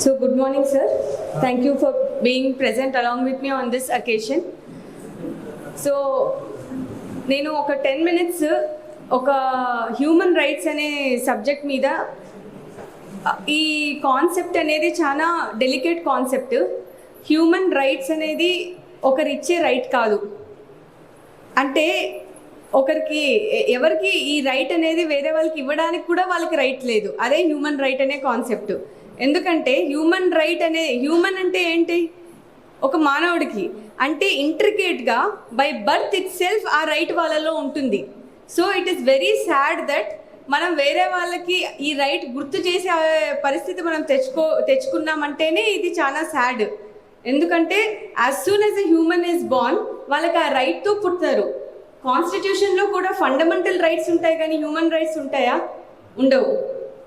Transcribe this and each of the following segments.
So good morning, sir. Thank you for being present along with me on this occasion. So నేను ఒక 10 minutes ఒక human rights అనే subject మీద ఈ concept అనేది చాలా డెలికేట్ కాన్సెప్ట్. హ్యూమన్ రైట్స్ అనేది ఒకరిచ్చే రైట్ కాదు. అంటే ఒకరికి ఎవరికి ఈ రైట్ అనేది వేరే వాళ్ళకి ఇవ్వడానికి కూడా వాళ్ళకి రైట్ లేదు. అదే హ్యూమన్ రైట్ అనే కాన్సెప్ట్. ఎందుకంటే హ్యూమన్ అంటే ఏంటి? ఒక మానవుడికి అంటే ఇంట్రికేట్గా బై బర్త్ ఇట్ సెల్ఫ్ ఆ రైట్ వాళ్ళలో ఉంటుంది. So it is very sad that మనం వేరే వాళ్ళకి ఈ రైట్ గుర్తు చేసే పరిస్థితి మనం తెచ్చుకున్నామంటేనే ఇది చాలా సాడ్. ఎందుకంటే as soon as a human is born వాళ్ళకి ఆ రైట్తో పుడతారు. కాన్స్టిట్యూషన్లో కూడా ఫండమెంటల్ రైట్స్ ఉంటాయి, కానీ హ్యూమన్ రైట్స్ ఉంటాయా? ఉండవు,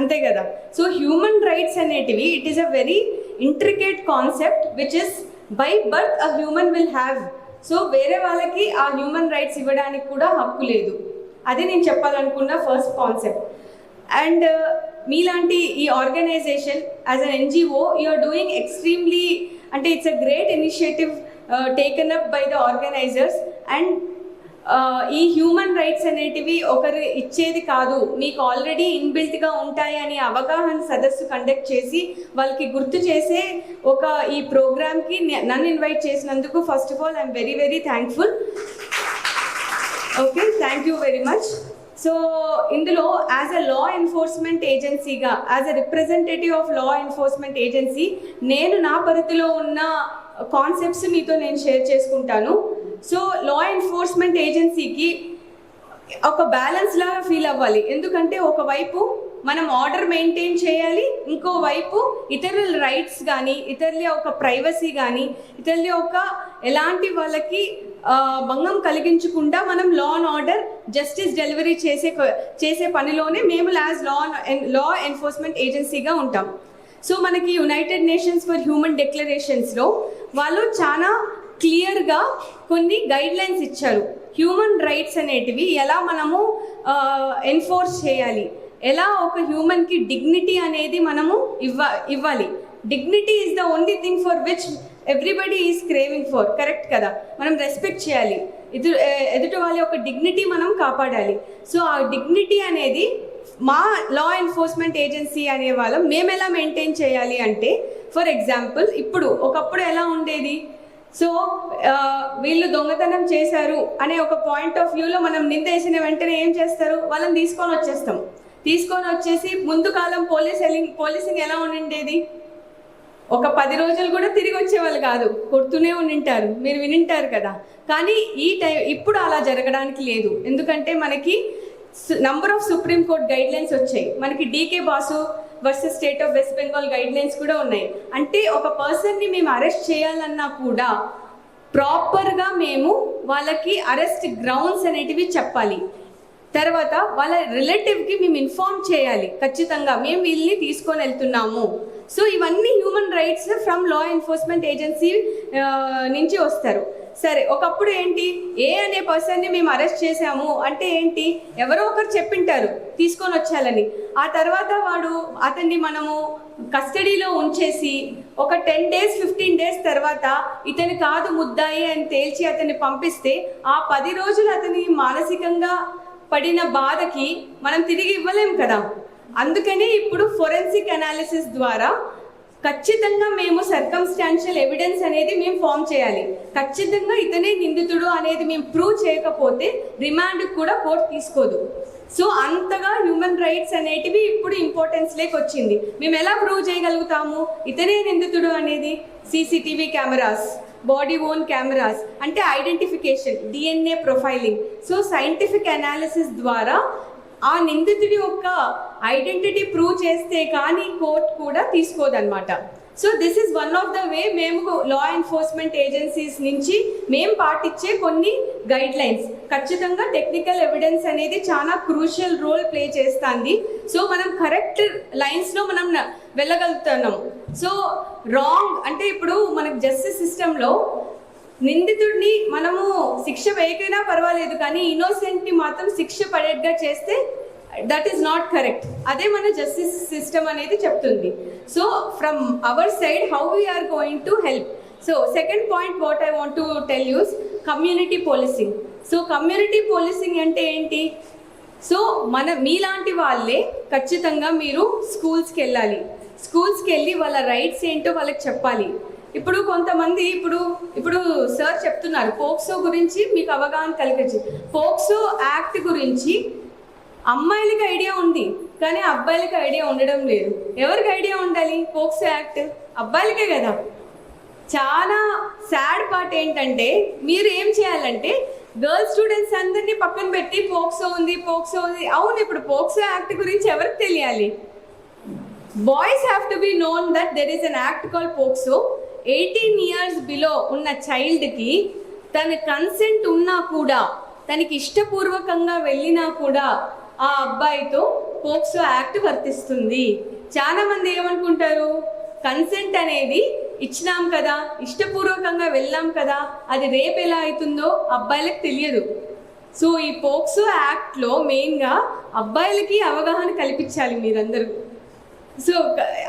అంతే కదా. సో హ్యూమన్ రైట్స్ అనేటివి it is a very intricate concept which is by birth a human will have. So వేరే వాళ్ళకి ఆ హ్యూమన్ రైట్స్ ఇవ్వడానికి కూడా హక్కు లేదు. అది నేను చెప్పాలనుకున్న ఫస్ట్ కాన్సెప్ట్. అండ్ మీలాంటి ఈ organisation as an NGO you are doing extremely, అంటే it's a great initiative taken up by the organisers. And ఈ హ్యూమన్ రైట్స్ అనేటివి ఒకరు ఇచ్చేది కాదు, మీకు ఆల్రెడీ ఇన్బిల్ట్గా ఉంటాయి అని అవగాహన సదస్సు కండక్ట్ చేసి వాళ్ళకి గుర్తు చేసే ఒక ఈ ప్రోగ్రామ్కి నన్ను ఇన్వైట్ చేసినందుకు first of all I'm very very thankful. Okay, thank you very much. So ఇందులో యాజ్ అ లా ఎన్ఫోర్స్మెంట్ ఏజెన్సీగా, as a representative of law enforcement agency, నేను నా పరిధిలో ఉన్న కాన్సెప్ట్స్ మీతో నేను షేర్ చేసుకుంటాను. సో లా ఎన్ఫోర్స్మెంట్ ఏజెన్సీకి ఒక బ్యాలెన్స్ లాగా ఫీల్ అవ్వాలి. ఎందుకంటే ఒకవైపు మనం ఆర్డర్ మెయింటైన్ చేయాలి, ఇంకోవైపు ఇతరుల రైట్స్ కానీ, ఇతరుల ఒక ప్రైవసీ కానీ, ఇతరుల ఒక ఎలాంటి వాళ్ళకి భంగం కలిగించకుండా మనం law and order justice delivery చేసే పనిలోనే మేము యాజ్ లా ఎన్ఫోర్స్మెంట్ ఏజెన్సీగా ఉంటాం. సో మనకి యునైటెడ్ నేషన్స్ ఫర్ హ్యూమన్ డిక్లరేషన్స్లో వాళ్ళు చాలా క్లియర్గా కొన్ని గైడ్ లైన్స్ ఇచ్చారు. హ్యూమన్ రైట్స్ అనేటివి ఎలా మనము ఎన్ఫోర్స్ చేయాలి, ఎలా ఒక హ్యూమన్కి డిగ్నిటీ అనేది మనము ఇవ్వాలి. Dignity is the only thing for which everybody is craving for, correct కదా. మనం రెస్పెక్ట్ చేయాలి, ఎదుటి వాళ్ళ యొక్క డిగ్నిటీ మనం కాపాడాలి. సో ఆ డిగ్నిటీ అనేది మా లా ఎన్ఫోర్స్మెంట్ ఏజెన్సీ అనే వాళ్ళం మేము ఎలా మెయింటైన్ చేయాలి అంటే, ఫర్ ఎగ్జాంపుల్ ఒకప్పుడు ఎలా ఉండేది? సో వీళ్ళు దొంగతనం చేశారు అనే ఒక పాయింట్ ఆఫ్ వ్యూలో మనం నిందేసిన వెంటనే ఏం చేస్తారు? వాళ్ళని తీసుకొని వచ్చేసి ముందు కాలం పోలీసింగ్ ఎలా ఉండిండేది? ఒక 10 రోజులు కూడా తిరిగి వచ్చేవాళ్ళు కాదు, కొడుతూనే ఉండింటారు, మీరు వినింటారు కదా. కానీ ఇప్పుడు అలా జరగడానికి లేదు. ఎందుకంటే మనకి number of supreme court guide lines వచ్చాయి. మనకి D K Basu versus state of West Bengal guide lines కూడా ఉన్నాయి. అంటే ఒక పర్సన్ని మేము అరెస్ట్ చేయాలన్నా కూడా ప్రాపర్గా మేము వాళ్ళకి అరెస్ట్ గ్రౌండ్స్ అనేటివి చెప్పాలి. తర్వాత వాళ్ళ రిలేటివ్కి మేము ఇన్ఫార్మ్ చేయాలి, ఖచ్చితంగా మేము వీళ్ళని తీసుకొని వెళ్తున్నాము. సో ఇవన్నీ human rights from law enforcement agency నుంచి వస్తారు. సరే, ఒకప్పుడు ఏంటి, ఏ అనే పర్సన్ని మేము అరెస్ట్ చేసాము అంటే ఏంటి, ఎవరో ఒకరు చెప్పింటారు తీసుకొని వచ్చాలని. ఆ తర్వాత అతన్ని మనము కస్టడీలో ఉంచేసి ఒక 10 days 15 days తర్వాత ఇతని కాదు ముద్దాయి అని తేల్చి అతన్ని పంపిస్తే ఆ 10 రోజులు అతని మానసికంగా పడిన బాధకి మనం తిరిగి ఇవ్వలేం కదా. అందుకనే ఇప్పుడు ఫోరెన్సిక్ అనాలిసిస్ ద్వారా ఖచ్చితంగా మేము సర్కమ్స్టాన్షియల్ ఎవిడెన్స్ అనేది మేము ఫామ్ చేయాలి. ఖచ్చితంగా ఇతనే నిందితుడు అనేది మేము ప్రూవ్ చేయకపోతే రిమాండ్ కూడా కోర్టు తీసుకోదు. సో అంతగా హ్యూమన్ రైట్స్ అనేటివి ఇప్పుడు ఇంపార్టెన్స్ వచ్చింది. మేము ఎలా ప్రూవ్ చేయగలుగుతాము ఇతనే నిందితుడు అనేది? CCTV cameras, body worn cameras, అంటే identification, DNA profiling. So scientific analysis ద్వారా ఆ నిందితుడి యొక్క ఐడెంటిటీ ప్రూవ్ చేస్తే కానీ కోర్టు కూడా తీసుకోదన్నమాట. So this is one of the way మేము లా ఎన్ఫోర్స్మెంట్ ఏజెన్సీస్ నుంచి మేము పాటించే కొన్ని గైడ్ లైన్స్. ఖచ్చితంగా టెక్నికల్ ఎవిడెన్స్ అనేది చాలా క్రూషియల్ రోల్ ప్లే చేస్తుంది. సో మనం కరెక్ట్ లైన్స్లో మనం వెళ్ళగలుగుతున్నాం. సో రాంగ్ అంటే ఇప్పుడు మనకు జస్టిస్ సిస్టంలో నిందితుడిని మనము శిక్ష వేయకైనా పర్వాలేదు, కానీ ఇన్నోసెంట్ని మాత్రం శిక్ష పడేట్టుగా చేస్తే దట్ ఈస్ నాట్ కరెక్ట్. అదే మన జస్టిస్ సిస్టమ్ అనేది చెప్తుంది. So from our side how we are going to help. So second point what I want to tell us community policing. So community policing అంటే ఏంటి? సో మీలాంటి వాళ్ళే ఖచ్చితంగా మీరు స్కూల్స్కి వెళ్ళాలి. స్కూల్స్కి వెళ్ళి వాళ్ళ రైట్స్ ఏంటో వాళ్ళకి చెప్పాలి. ఇప్పుడు కొంతమంది ఇప్పుడు సార్ చెప్తున్నారు పోక్సో గురించి మీకు అవగాహన కలిగించి. పోక్సో యాక్ట్ గురించి అమ్మాయిలకి ఐడియా ఉంది కానీ అబ్బాయిలకి ఐడియా ఉండడం లేదు. ఎవరికి ఐడియా ఉండాలి? పోక్సో యాక్ట్ అబ్బాయిలకే కదా. చాలా సాడ్ పార్ట్ ఏంటంటే మీరు ఏం చేయాలంటే గర్ల్స్ స్టూడెంట్స్ అందరినీ పక్కన పెట్టి పోక్సో ఉంది. అవును, ఇప్పుడు పోక్సో యాక్ట్ గురించి ఎవరికి తెలియాలి? Boys have to be known that there is an act called POCSO. 18 years below ఉన్న చైల్డ్కి తన కన్సెంట్ ఉన్నా కూడా, తనకి ఇష్టపూర్వకంగా వెళ్ళినా కూడా ఆ అబ్బాయితో పోక్సో యాక్ట్ వర్తిస్తుంది. చాలా మంది ఏమనుకుంటారు, కన్సెంట్ అనేది ఇచ్చినాం కదా, ఇష్టపూర్వకంగా వెళ్ళాం కదా, అది రేపు ఎలా అవుతుందో అబ్బాయిలకు తెలియదు. సో ఈ పోక్సో యాక్ట్లో మెయిన్గా అబ్బాయిలకి అవగాహన కల్పించాలి మీరందరూ. సో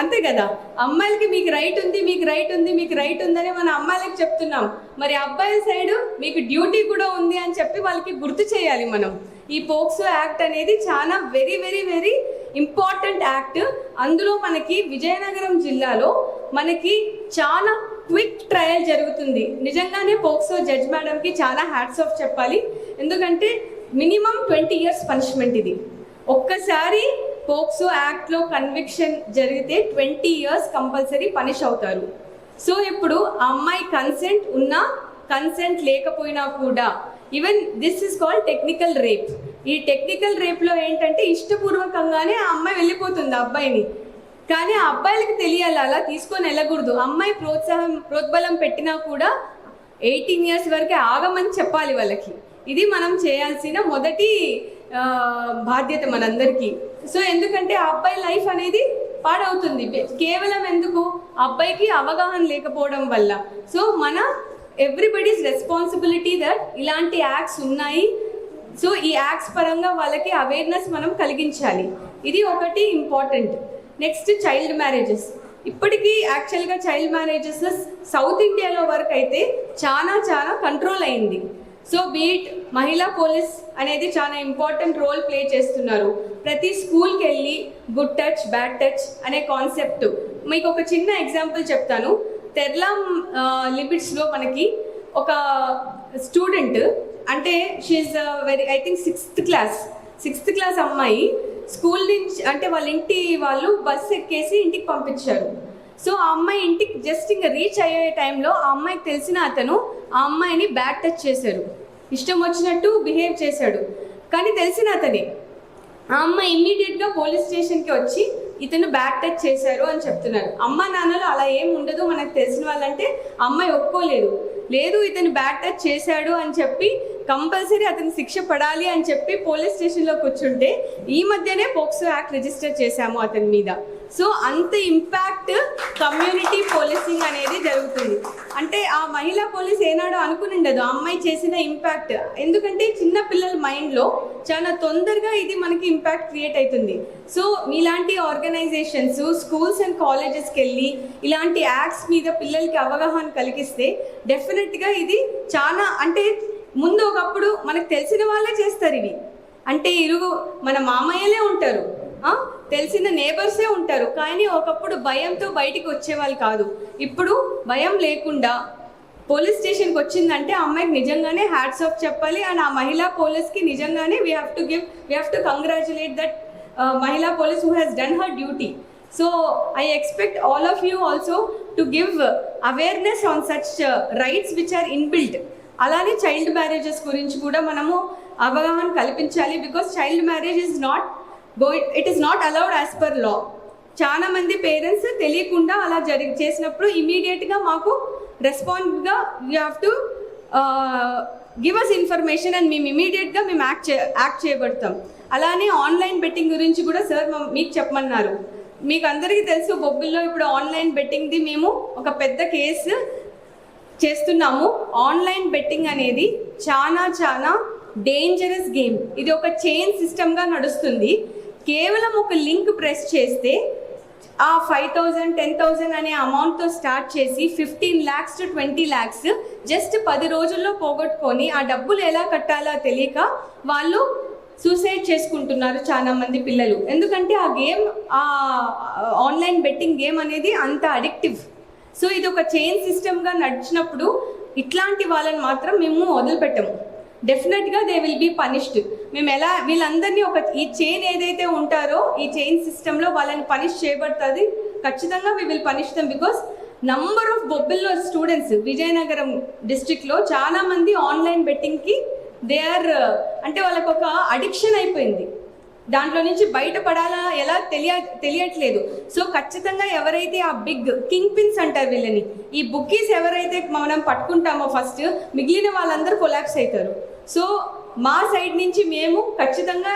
అంతే కదా, అమ్మాయిలకి మీకు రైట్ ఉందని మన అమ్మాయిలకి చెప్తున్నాం. మరి అబ్బాయిల సైడ్ మీకు డ్యూటీ కూడా ఉంది అని చెప్పి వాళ్ళకి గుర్తు చేయాలి మనం. ఈ పోక్సో యాక్ట్ అనేది చాలా very very very important act. అందులో మనకి విజయనగరం జిల్లాలో మనకి చాలా క్విక్ ట్రయల్ జరుగుతుంది. నిజంగానే పోక్సో జడ్జ్ మేడంకి చాలా హ్యాట్స్ ఆఫ్ చెప్పాలి. ఎందుకంటే మినిమం 20 years పనిష్మెంట్ ఇది. ఒక్కసారి పోక్సో యాక్ట్లో కన్విక్షన్ జరిగితే 20 years కంపల్సరీ పనిష్ అవుతారు. సో ఇప్పుడు ఆ అమ్మాయి కన్సెంట్ ఉన్నా కన్సెంట్ లేకపోయినా కూడా, even this is called technical rape. ఈ టెక్నికల్ రేప్లో ఏంటంటే ఇష్టపూర్వకంగానే ఆ అమ్మాయి వెళ్ళిపోతుంది ఆ అబ్బాయిని. కానీ ఆ అబ్బాయిలకి తెలియాలి, అలా తీసుకొని వెళ్ళకూడదు. అమ్మాయి ప్రోద్బలం పెట్టినా కూడా 18 years వరకే ఆగమని చెప్పాలి వాళ్ళకి. ఇది మనం చేయాల్సిన మొదటి బాధ్యత మనందరికీ. సో ఎందుకంటే ఆ అబ్బాయి లైఫ్ అనేది పాడవుతుంది కేవలం ఎందుకు? అబ్బాయికి అవగాహన లేకపోవడం వల్ల. సో ఎవ్రీబడీస్ రెస్పాన్సిబిలిటీ దట్ ఇలాంటి యాక్ట్స్ ఉన్నాయి. సో ఈ యాక్ట్స్ పరంగా వాళ్ళకి అవేర్నెస్ మనం కలిగించాలి. ఇది ఒకటి ఇంపార్టెంట్. Next child marriages. ఇప్పటికీ యాక్చువల్గా చైల్డ్ మ్యారేజెస్ సౌత్ ఇండియాలో వరకు అయితే చాలా కంట్రోల్ అయింది. సో బీట్ మహిళా పోలీస్ అనేది చాలా ఇంపార్టెంట్ రోల్ ప్లే చేస్తున్నారు. ప్రతి స్కూల్కి వెళ్ళి గుడ్ టచ్ బ్యాడ్ టచ్ అనే కాన్సెప్ట్. మీకు ఒక చిన్న ఎగ్జాంపుల్ చెప్తాను. తెర్లాం లిమిట్స్లో మనకి ఒక స్టూడెంట్, అంటే she's very I think 6th class అమ్మాయి స్కూల్ నుంచి, అంటే వాళ్ళ ఇంటి వాళ్ళు బస్సు ఎక్కేసి ఇంటికి పంపించారు. సో ఆ అమ్మాయి ఇంటికి జస్ట్ ఇంకా రీచ్ అయ్యే టైంలో ఆ అమ్మాయికి తెలిసిన అతను ఆ అమ్మాయిని బ్యాడ్ టచ్ చేశారు, ఇష్టం వచ్చినట్టు బిహేవ్ చేశాడు. కానీ తెలిసిన అతనే. ఆ అమ్మాయి ఇమ్మీడియట్గా పోలీస్ స్టేషన్కి వచ్చి ఇతను బ్యాడ్ టచ్ చేశారు అని చెప్తున్నారు. అమ్మ నాన్నలు అలా ఏం ఉండదు, మనకు తెలిసిన వాళ్ళంటే అమ్మాయి ఒప్పుకోలేదు. లేదు ఇతను బ్యాడ్ టచ్ చేశాడు అని చెప్పి కంపల్సరీ అతను శిక్ష పడాలి అని చెప్పి పోలీస్ స్టేషన్లో కూర్చుంటే ఈ మధ్యనే పోక్సో యాక్ట్ రిజిస్టర్ చేశాము అతని మీద. సో అంత ఇంపాక్ట్ కమ్యూనిటీ పోలీసింగ్ అనేది జరుగుతుంది. అంటే ఆ మహిళా పోలీస్ ఏనాడో అనుకుని ఉండదు ఆ అమ్మాయి చేసిన ఇంపాక్ట్. ఎందుకంటే చిన్న పిల్లల మైండ్లో చాలా తొందరగా ఇది మనకి ఇంపాక్ట్ క్రియేట్ అవుతుంది. సో మీలాంటి ఆర్గనైజేషన్స్ స్కూల్స్ అండ్ కాలేజెస్కి వెళ్ళి ఇలాంటి యాక్ట్స్ మీద పిల్లలకి అవగాహన కలిగిస్తే డెఫినెట్గా ఇది చాలా, అంటే ముందు ఒకప్పుడు మనకు తెలిసిన వాళ్ళే చేస్తారు ఇవి. అంటే మన మామయ్యలే ఉంటారు, తెలిసిన నేబర్సే ఉంటారు. కానీ ఒకప్పుడు భయంతో బయటికి వచ్చేవాళ్ళు కాదు. ఇప్పుడు భయం లేకుండా పోలీస్ స్టేషన్కి వచ్చిందంటే ఆ అమ్మాయికి నిజంగానే హ్యాట్స్ ఆఫ్ చెప్పాలి. అండ్ ఆ మహిళా పోలీస్కి నిజంగానే we have to congratulate that మహిళా police who has done her duty. So I expect all of you also to give awareness on such rights which are inbuilt. అలానే చైల్డ్ మ్యారేజెస్ గురించి కూడా మనము అవగాహన కల్పించాలి. Because child marriage it is not allowed as per law. చాలా మంది parents తెలియకుండా అలా చేసినప్పుడు ఇమీడియట్గా మాకు రెస్పాన్స్గా you have to give us information and మేము ఇమీడియట్గా మేము యాక్ట్ చేయబడతాం. అలానే ఆన్లైన్ బెట్టింగ్ గురించి కూడా సార్ మీకు చెప్పమన్నారు. మీకు అందరికీ తెలుసు బొబ్బిల్లో ఇప్పుడు ఆన్లైన్ బెట్టింగ్ది మేము ఒక పెద్ద కేసు చేస్తున్నాము. ఆన్లైన్ బెట్టింగ్ అనేది చాలా డేంజరస్ గేమ్. ఇది ఒక చైన్ సిస్టమ్గా నడుస్తుంది. కేవలం ఒక లింక్ ప్రెస్ చేస్తే ఆ 5,000 10,000 అనే అమౌంట్తో స్టార్ట్ చేసి 15 lakhs to 20 lakhs జస్ట్ 10 రోజుల్లో పోగొట్టుకొని ఆ డబ్బులు ఎలా కట్టాలో తెలియక వాళ్ళు సూసైడ్ చేసుకుంటున్నారు చాలా మంది పిల్లలు. ఎందుకంటే ఆ గేమ్, ఆ ఆన్లైన్ బెట్టింగ్ గేమ్ అనేది అంత అడిక్టివ్. సో ఇది ఒక చైన్ సిస్టమ్గా నడిచినప్పుడు ఇట్లాంటి వాళ్ళని మాత్రం మేము వదిలిపెట్టము. డెఫినెట్గా దే విల్ బీ పనిష్డ్. మేము ఎలా వీళ్ళందరినీ ఈ చైన్ ఏదైతే ఉంటారో ఈ చైన్ సిస్టంలో వాళ్ళని పనిష్ చేయబడుతుంది. ఖచ్చితంగా we will punish them. Because number of బొబ్బిల్లో స్టూడెంట్స్ విజయనగరం డిస్ట్రిక్ట్లో చాలామంది ఆన్లైన్ బెట్టింగ్కి దే ఆర్ అంటే వాళ్ళకు ఒక అడిక్షన్ అయిపోయింది. దాంట్లో నుంచి బయటపడాలా ఎలా తెలియట్లేదు. సో ఖచ్చితంగా ఎవరైతే ఆ బిగ్ కింగ్ పిన్స్ అంటారు వీళ్ళని, ఈ బుక్కీస్ ఎవరైతే మనం పట్టుకుంటామో ఫస్ట్, మిగిలిన వాళ్ళందరూ కొలాప్స్ అవుతారు. సో మా సైడ్ నుంచి మేము ఖచ్చితంగా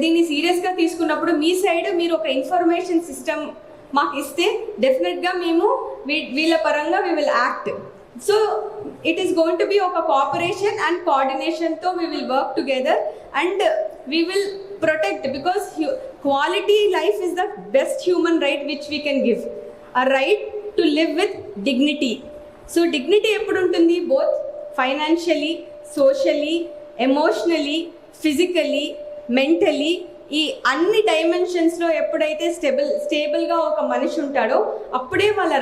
దీన్ని సీరియస్గా తీసుకున్నప్పుడు మీ సైడ్ మీరు ఒక ఇన్ఫర్మేషన్ సిస్టమ్ మాకు ఇస్తే డెఫినెట్గా మేము వీళ్ళ పరంగా we will act. So it is going to be ఒక cooperation and coordination తో we will work together and we will protect, because quality life is the best human right which we can give, a right to live with dignity. So dignity ఎప్పుడు ఉంటుంది? both financially, socially, emotionally, physically, mentally, ఈ అన్ని డైమెన్షన్స్లో ఎప్పుడైతే స్టేబుల్గా ఒక మనిషి ఉంటాడో అప్పుడే వాళ్ళ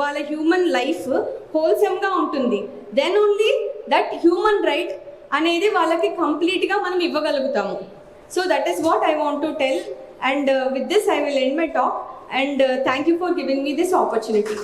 వాళ్ళ హ్యూమన్ లైఫ్ హోల్సమ్గా ఉంటుంది. Then only that human right అనేది వాళ్ళకి కంప్లీట్గా మనం ఇవ్వగలుగుతాము. So that is what I want to tell, and with this I will end my talk, and thank you for giving me this opportunity.